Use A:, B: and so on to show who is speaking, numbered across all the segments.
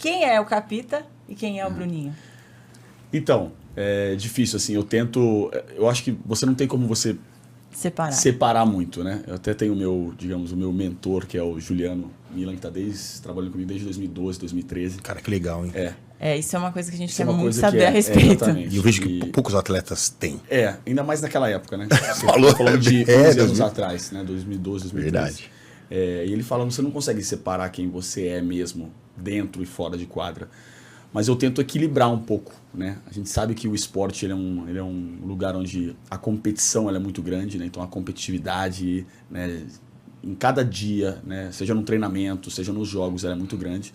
A: Quem é o Capita e quem é o Bruninho?
B: Então, é difícil, assim, eu acho que você não tem como você separar muito, né? Eu até tenho o meu mentor, que é o Juliano Milan, que tá trabalhando comigo desde 2012, 2013.
C: Cara, que legal, hein?
A: Isso é uma coisa que a gente quer
B: uma
A: muito
B: coisa
A: saber a respeito.
B: Exatamente.
C: E eu vejo que poucos atletas têm.
B: Ainda mais naquela época, né? Você
C: Falou.
B: tá falando de 11 anos atrás, né? 2012, 2013.
C: Verdade.
B: E ele falando, você não consegue separar quem você é mesmo, dentro e fora de quadra. Mas eu tento equilibrar um pouco, né? A gente sabe que o esporte ele é um lugar onde a competição ela é muito grande, né? Então a competitividade, né? Em cada dia, né? Seja no treinamento, seja nos jogos, ela é muito grande.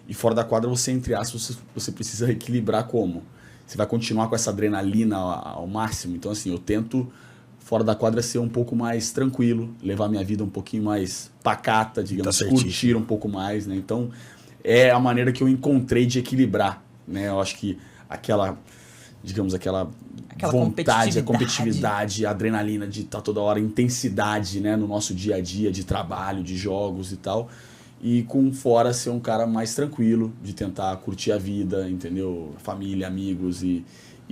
B: E fora da quadra, você, entre aspas, você precisa equilibrar como? Você vai continuar com essa adrenalina ao máximo? Então, assim, eu tento, fora da quadra, ser um pouco mais tranquilo, levar minha vida um pouquinho mais pacata, digamos, curtir um pouco mais, né? Então, é a maneira que eu encontrei de equilibrar, né? Eu acho que aquela vontade, a competitividade, a adrenalina de estar toda hora, intensidade, né? No nosso dia a dia, de trabalho, de jogos e tal. E com fora ser um cara mais tranquilo, de tentar curtir a vida, entendeu? Família, amigos e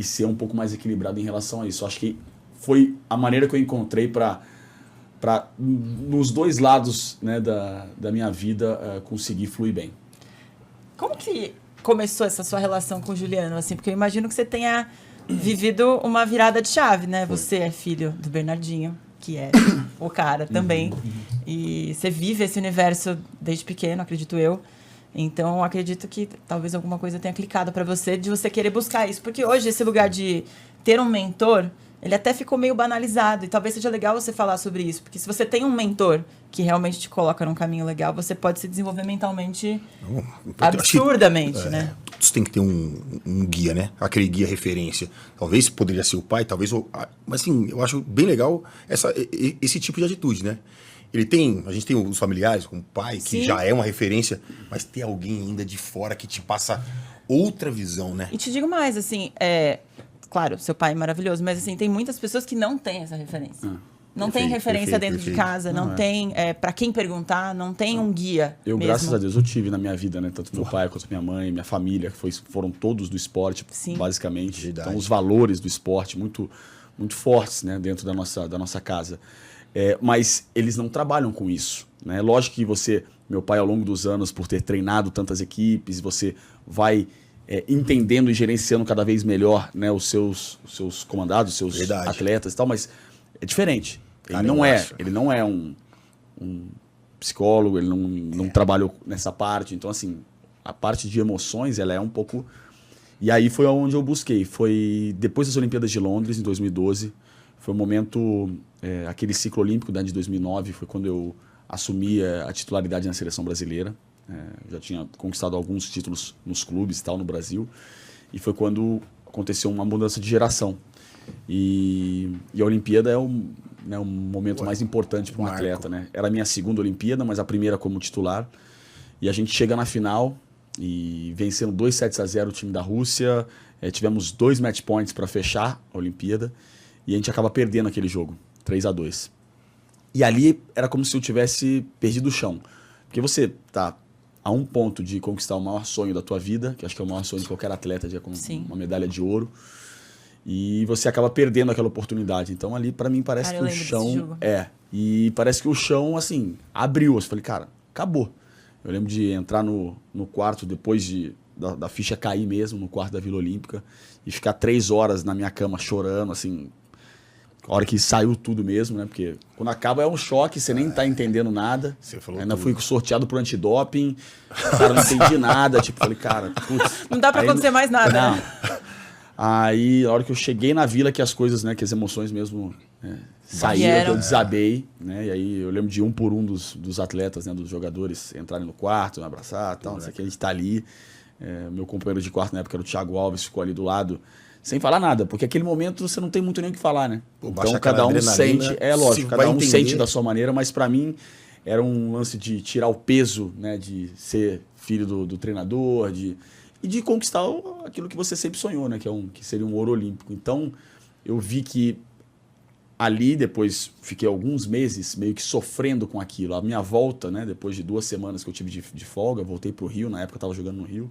B: ser um pouco mais equilibrado em relação a isso. Acho que foi a maneira que eu encontrei para nos dois lados, né, da minha vida conseguir fluir bem.
A: Como que começou essa sua relação com o Juliano? Assim, porque eu imagino que você tenha vivido uma virada de chave, né? Você é filho do Bernardinho, que é o cara também. E você vive esse universo desde pequeno, acredito eu. Então, acredito que talvez alguma coisa tenha clicado para você, de você querer buscar isso. Porque hoje, esse lugar de ter um mentor, ele até ficou meio banalizado. E talvez seja legal você falar sobre isso. Porque se você tem um mentor que realmente te coloca num caminho legal, você pode se desenvolver mentalmente absurdamente, né?
C: Você tem que ter um guia, né? Aquele guia referência. Talvez poderia ser o pai, talvez... Mas, assim, eu acho bem legal esse tipo de atitude, né? A gente tem os familiares, como o pai, que Sim. já é uma referência, mas tem alguém ainda de fora que te passa outra visão, né?
A: E te digo mais, assim, claro, seu pai é maravilhoso, mas assim, tem muitas pessoas que não têm essa referência. Não tem referência dentro de casa, não tem para quem perguntar, não tem um guia.
B: Graças a Deus, eu tive na minha vida, né? Tanto meu pai quanto minha mãe, minha família, que foram todos do esporte, Sim. basicamente. Verdade. Então, os valores do esporte muito, muito fortes, né? Dentro da nossa casa. Mas eles não trabalham com isso, né? Lógico que meu pai, ao longo dos anos, por ter treinado tantas equipes, você vai entendendo e gerenciando cada vez melhor, né, os seus comandados, os seus Verdade. Atletas e tal, mas é diferente. Cara, ele não é um psicólogo, ele não trabalhou nessa parte. Então, assim, a parte de emoções, ela é um pouco... E aí foi onde eu busquei. Foi depois das Olimpíadas de Londres, em 2012. Foi um momento... aquele ciclo olímpico de 2009 foi quando eu assumi a titularidade na seleção brasileira. Já tinha conquistado alguns títulos nos clubes e tal, no Brasil. E foi quando aconteceu uma mudança de geração. E a Olimpíada é um momento mais importante para um atleta, né? Era a minha segunda Olimpíada, mas a primeira como titular. E a gente chega na final e vencendo 2-0 o time da Rússia. Tivemos 2 match points para fechar a Olimpíada. E a gente acaba perdendo aquele jogo, 3-2. E ali era como se eu tivesse perdido o chão. Porque você tá a um ponto de conquistar o maior sonho da tua vida, que acho que é o maior sonho de qualquer atleta, de uma medalha de ouro. E você acaba perdendo aquela oportunidade. Então ali, para mim, parece que o chão... E parece que o chão, assim, abriu. Eu falei, cara, acabou. Eu lembro de entrar no quarto depois da ficha cair mesmo, no quarto da Vila Olímpica, e ficar 3 horas na minha cama chorando, assim... A hora que saiu tudo mesmo, né? Porque quando acaba é um choque, você nem tá entendendo nada.
C: Você falou
B: ainda
C: tudo.
B: Fui sorteado pro antidoping, cara, não entendi nada. Tipo, falei, cara, putz.
A: Não dá pra acontecer mais nada,
B: não.
A: né?
B: Aí, a hora que eu cheguei na vila, que as coisas, né? Que as emoções mesmo saíram, que eu desabei, né? E aí eu lembro de um por um dos atletas, né? Dos jogadores entrarem no quarto, me abraçar e tal. Não sei o que, a gente tá ali. Meu companheiro de quarto na época era o Thiago Alves, ficou ali do lado. Sem falar nada, porque aquele momento você não tem muito nem o que falar, né? Então cada um sente, lógico, cada um sente da sua maneira, mas para mim era um lance de tirar o peso, né, de ser filho do treinador, e de conquistar aquilo que você sempre sonhou, né, que seria um ouro olímpico. Então eu vi que ali, depois fiquei alguns meses meio que sofrendo com aquilo. A minha volta, né, depois de 2 semanas que eu tive de folga, voltei pro Rio, na época eu estava jogando no Rio,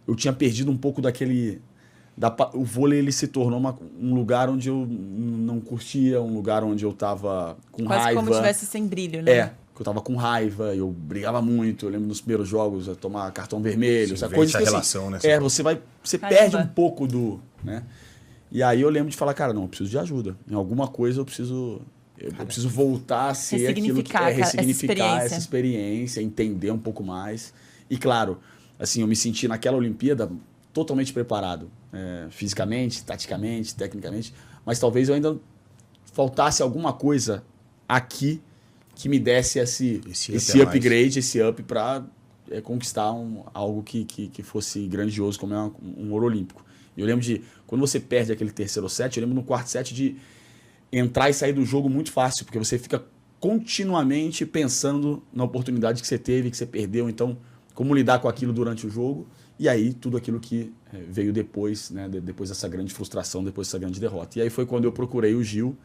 B: eu tinha perdido um pouco daquele... o vôlei ele se tornou um lugar onde eu não curtia, um lugar onde eu estava com
A: Quase
B: raiva.
A: como se estivesse sem brilho, né?
B: É, que eu tava com raiva, eu brigava muito. Eu lembro nos primeiros jogos, eu tomar cartão vermelho, essa coisa
C: essa
B: que,
C: relação,
B: assim,
C: né?
B: você
A: Caramba.
B: perde um pouco do, né? E aí eu lembro de falar, cara, não, eu preciso de ajuda. Em alguma coisa eu preciso voltar a ser aquilo que ressignificar essa experiência, entender um pouco mais. E claro, assim, eu me senti naquela Olimpíada totalmente preparado, fisicamente, taticamente, tecnicamente, mas talvez eu ainda faltasse alguma coisa aqui que me desse esse upgrade, esse up para conquistar algo que fosse grandioso, como é um ouro olímpico. E eu lembro de, quando você perde aquele terceiro set, eu lembro no quarto set de entrar e sair do jogo muito fácil, porque você fica continuamente pensando na oportunidade que você teve, que você perdeu, então como lidar com aquilo durante o jogo, e aí tudo aquilo que veio depois, né, depois dessa grande frustração, depois dessa grande derrota. E aí foi quando eu procurei o Gil,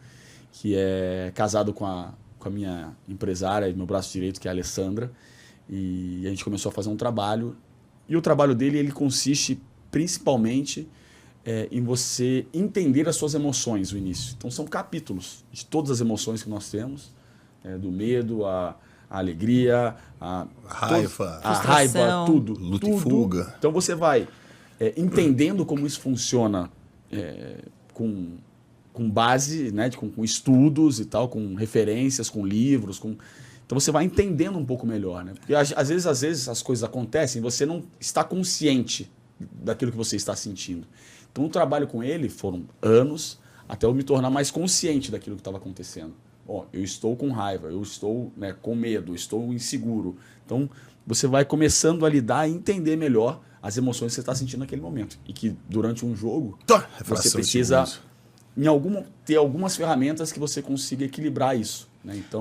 B: que é casado com a minha empresária, meu braço direito, que é a Alessandra, e a gente começou a fazer um trabalho, e o trabalho dele ele consiste principalmente em você entender as suas emoções no início. Então são capítulos de todas as emoções que nós temos, do medo, a alegria, a raiva, tudo.
C: Luta
B: tudo.
C: e fuga.
B: Então você vai entendendo como isso funciona com base, né, com estudos e tal, com referências, com livros, então você vai entendendo um pouco melhor, né? Porque às vezes as coisas acontecem e você não está consciente daquilo que você está sentindo. Então o trabalho com ele foram anos até eu me tornar mais consciente daquilo que estava acontecendo. Eu estou com raiva, eu estou, né, com medo, eu estou inseguro. Então você vai começando a lidar e entender melhor as emoções que você está sentindo naquele momento. E que durante um jogo você precisa ter algumas ferramentas que você consiga equilibrar isso, né? Então